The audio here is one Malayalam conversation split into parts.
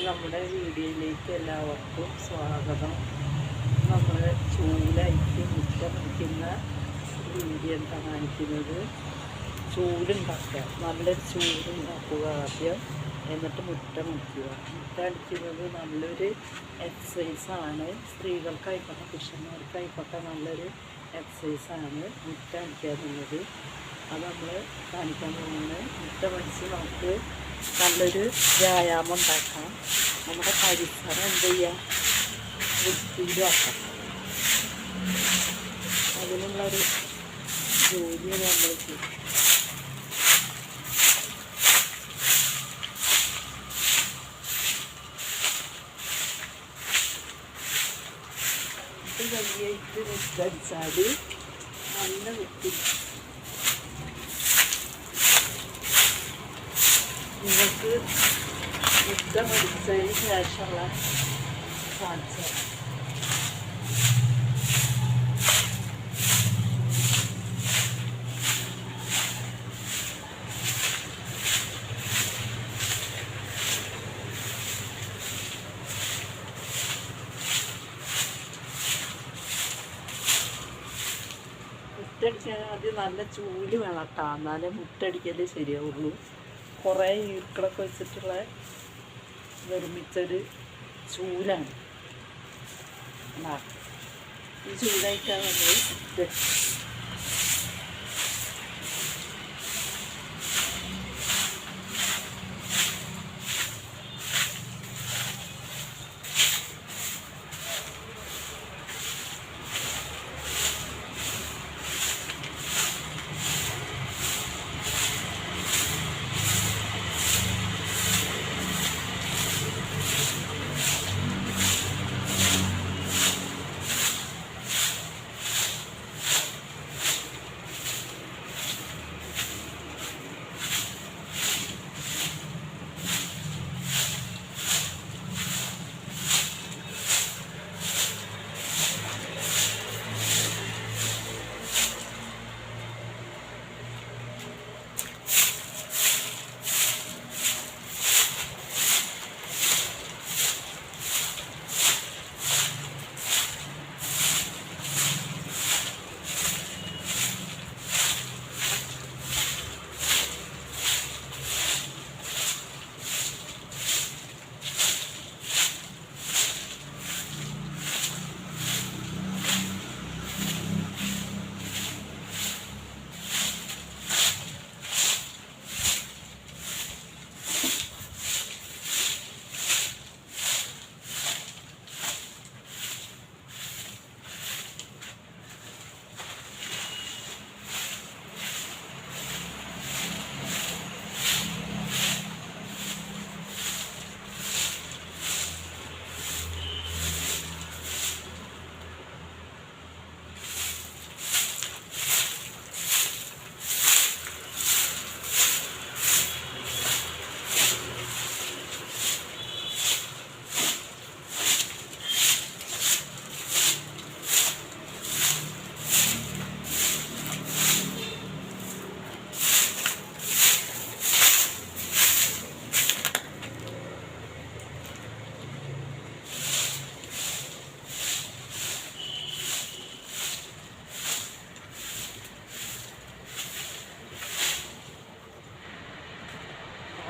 നമ്മുടെ വീഡിയോയിലേക്ക് എല്ലാവർക്കും സ്വാഗതം. നമ്മൾ ചൂലായിട്ട് മുറ്റം മുറിക്കുന്ന വീഡിയോ എന്താ കാണിക്കുന്നത്? ചൂലുണ്ടാക്കുക, നല്ലൊരു ചൂലുണ്ടാക്കുക ആദ്യം, എന്നിട്ട് മുറ്റം മുറിക്കുക. മുറ്റം അടിക്കുന്നത് നല്ലൊരു എക്സസൈസാണ്. സ്ത്രീകൾക്കായിക്കോട്ടെ പുരുഷന്മാർക്കായിക്കോട്ടെ നല്ലൊരു എക്സസൈസാണ് മുറ്റം അടിക്കുക എന്നുള്ളത്. അത് നമ്മൾ കാണിക്കാൻ പോകുന്നത്. മുറ്റം അടിച്ച് നമുക്ക് നല്ലൊരു വ്യായാമം ഉണ്ടാക്കാം. നമ്മുടെ പരിസരം എന്ത് ചെയ്യാം, വൃത്തിയിലാക്കാം. അതിനുള്ളൊരു ജോലി നമ്മൾ ചെയ്യും. ഇത് വലിയായിട്ട് മുറ്റടിച്ചാൽ നല്ല വൃത്തി. നിങ്ങൾക്ക് മുറ്റം അടിച്ചതിന് ശേഷമുള്ള കാണിച്ചു. മുറ്റടിക്കാൻ ആദ്യം നല്ല ചൂല് വേണം കേട്ടോ, എന്നാലേ മുറ്റടിക്കല് ശരിയാവുള്ളൂ. കുറേ ഈർക്കളൊക്കെ വെച്ചിട്ടുള്ള നിർമ്മിച്ചൊരു ചൂലാണ്. ഈ ചൂലായിട്ടാണ് നമ്മൾ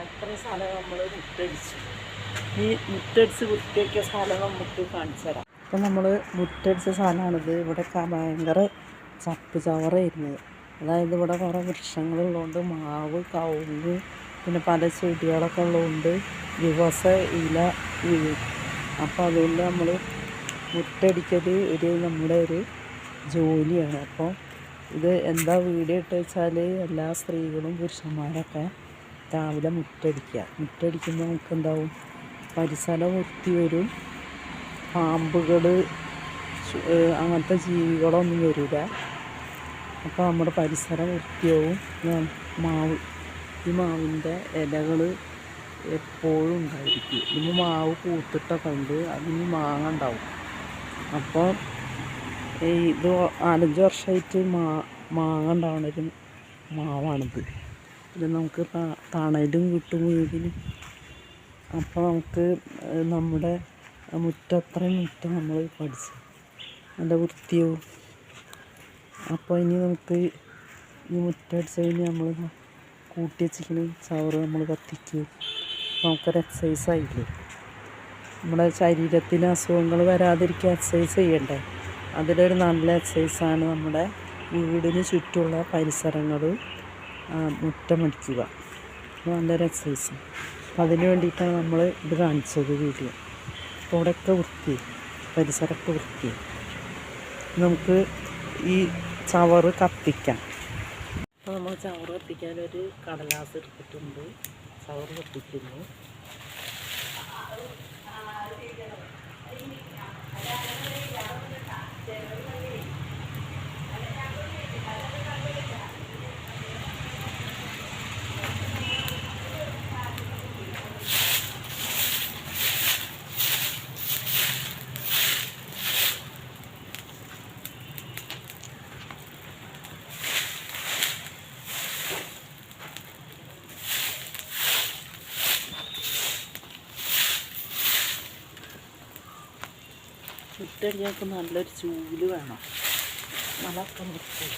അത്രയും സ്ഥലം നമ്മൾ മുറ്റടിച്ചു. ഈ മുറ്റടിച്ച് വൃത്തിയാക്കിയ സ്ഥലം നമുക്ക് കാണിച്ചു തരാം. അപ്പം നമ്മൾ മുറ്റടിച്ച സ്ഥലമാണിത്. ഇവിടെ ഭയങ്കര ചപ്പ് ചവറായിരുന്നത്. അതായത് ഇവിടെ കുറേ വൃക്ഷങ്ങളുള്ളതുകൊണ്ട് മാവ്, കവുങ്ങ്, പിന്നെ പല ചെടികളൊക്കെ ഉള്ളതുകൊണ്ട് ദിവസം ഇല വീഴും. അപ്പോൾ അതുകൊണ്ട് നമ്മൾ മുറ്റടിക്കൽ നമ്മുടെ ഒരു ജോലിയാണ്. അപ്പോൾ ഇത് എന്താ വീഡിയോ ഇട്ട് വെച്ചാൽ എല്ലാ സ്ത്രീകളും പുരുഷന്മാരൊക്കെ രാവിലെ മുറ്റടിക്കുമ്പോൾ നമുക്ക് എന്താവും, പരിസരം വൃത്തി വരും. പാമ്പുകൾ അങ്ങനത്തെ ജീവികളൊന്നും വരില്ല. അപ്പോൾ നമ്മുടെ പരിസരം വൃത്തിയാവും. ഈ മാവിൻ്റെ ഇലകൾ എപ്പോഴും ഉണ്ടായിരിക്കും. ഇനി മാവ് പൂത്തിട്ടൊക്കെ ഉണ്ട്, അതിന് മാങ്ങ ഉണ്ടാവും. അപ്പോൾ ഇത് 4-5 വർഷമായിട്ട് മാങ്ങ ഉണ്ടാവുന്നൊരു മാവാണിത്. ഇത് നമുക്ക് തണലും കിട്ടും വീടിന്. അപ്പോൾ നമുക്ക് നമ്മുടെ അത്രയും മുറ്റം നമ്മൾ പഠിച്ചു നല്ല വൃത്തിയാവും. അപ്പോൾ ഇനി നമുക്ക് ഈ മുറ്റടിച്ച് കഴിഞ്ഞ് നമ്മൾ കൂട്ടി വെച്ചിരിക്കുന്ന ചവറ് നമ്മൾ കത്തിക്കും. നമുക്കൊരു എക്സസൈസായില്ലേ. നമ്മുടെ ശരീരത്തിന് അസുഖങ്ങൾ വരാതിരിക്കാൻ എക്സസൈസ് ചെയ്യണ്ടേ. അതിലൊരു നല്ല എക്സസൈസാണ് നമ്മുടെ വീടിന് ചുറ്റുമുള്ള പരിസരങ്ങൾ മുറ്റമടിക്കുക. നല്ലൊരു എക്സസൈസ്. അപ്പം അതിന് വേണ്ടിയിട്ടാണ് നമ്മൾ ഇത് കാണിച്ചത് വീഡിയോ. അപ്പോൾ അവിടെയൊക്കെ വൃത്തി, പരിസരമൊക്കെ വൃത്തി. നമുക്ക് ഈ ചവറ് കത്തിക്കാം. അപ്പോൾ നമ്മൾ ചവറ് കത്തിക്കാനൊരു കടലാസ് എടുത്തിട്ടുണ്ട്. ചവറ് കത്തിക്കുന്നു. മുറ്റടിക്കാൻ നല്ലൊരു ചൂല് വേണം. അതൊക്കെ നിർത്തി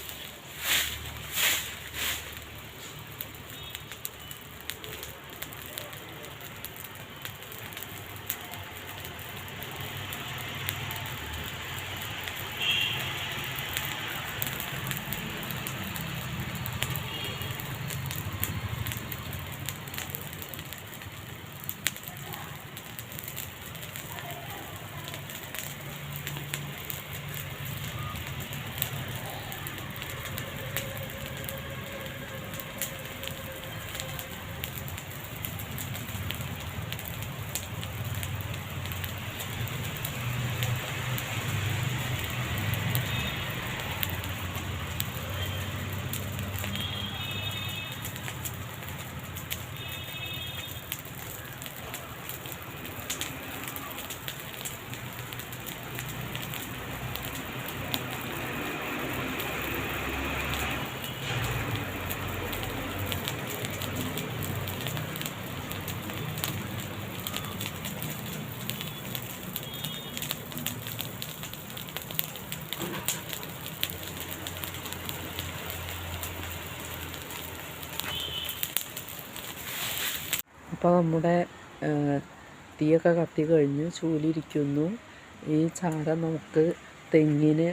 അപ്പോൾ നമ്മുടെ തീയൊക്കെ കത്തി കഴിഞ്ഞ് ചൂലിരിക്കുന്നു. ഈ ചാരം നമുക്ക് തെങ്ങിന്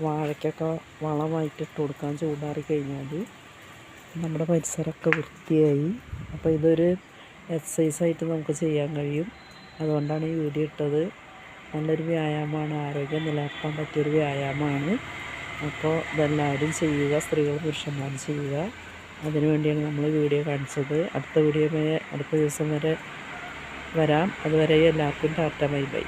വാഴയ്ക്കൊക്കെ വളമായിട്ട് ഇട്ട് കൊടുക്കാൻ ചൂടാറി കഴിഞ്ഞാൽ നമ്മുടെ പരിസരമൊക്കെ വൃത്തിയായി. അപ്പോൾ ഇതൊരു എക്സസൈസായിട്ട് നമുക്ക് ചെയ്യാൻ കഴിയും. അതുകൊണ്ടാണ് ഈ വീഡിയോ ഇട്ടത്. നല്ലൊരു വ്യായാമമാണ്, ആരോഗ്യം നിലനിർത്താൻ പറ്റിയൊരു വ്യായാമമാണ്. അപ്പോൾ ഇതെല്ലാവരും ചെയ്യുക, സ്ത്രീകളും പുരുഷന്മാരും ചെയ്യുക. അതിനുവേണ്ടിയാണ് നമ്മൾ വീഡിയോ കാണിച്ചത്. അടുത്ത ദിവസം വരെ വരാം. അതുവരെ എല്ലാവർക്കും ടാറ്റ ബൈ ബൈ.